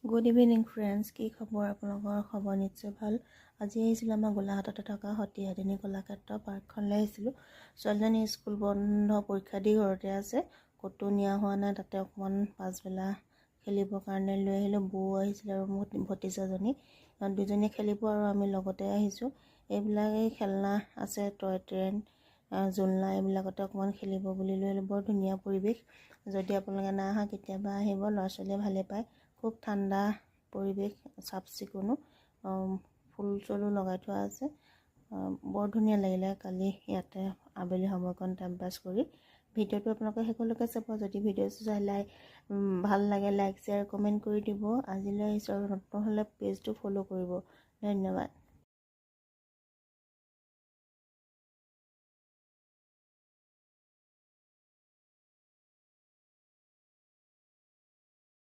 Good evening friends, কি খবৰ? আপোনালোকৰ খবৰ নিশ্চয় ভাল। আজি আহিছিলোঁ আমাৰ গোলাঘাটতে থকা সতীয়াদিনী কলাক্ষেত্ৰ পাৰ্কখনলৈ আহিছিলোঁ। ছোৱালীজনী স্কুল বন্ধ, পৰীক্ষা দি ঘৰতে আছে, ক'তো নিয়া হোৱা নাই। তাতে অকণমান পাছবেলা খেলিবৰ কাৰণে লৈ আহিলোঁ। বৌ আহিছিলে আৰু মোৰ ভতিজাজনী, দুজনী খেলিব আৰু আমি লগতে আহিছোঁ। এই খেলনা আছে, টয় ট্ৰেইন, জোলনা, এইবিলাকতে অকণমান খেলিব বুলি লৈ আহিলোঁ। বৰ ধুনীয়া পৰিৱেশ। যদি আপোনালোকে নাই অহা কেতিয়াবা আহিব, ল'ৰা ছোৱালীয়ে ভালে পায়। খুব ঠাণ্ডা পৰিৱেশ, চাফ চিকুণো, ফুল চুলো লগাই থোৱা আছে। বৰ ধুনীয়া লাগিলে কালি ইয়াতে আবেলি সময়কণ টাইম পাছ কৰি। ভিডিঅ'টো আপোনালোকে শেষলৈকে চাব। যদি ভিডিঅ'টো চাই ভাল লাগে লাইক শ্বেয়াৰ কমেণ্ট কৰি দিব। আজিলৈ আহিছোঁ আৰু নতুন হ'লে পেজটো ফ'ল' কৰিব। ধন্যবাদ।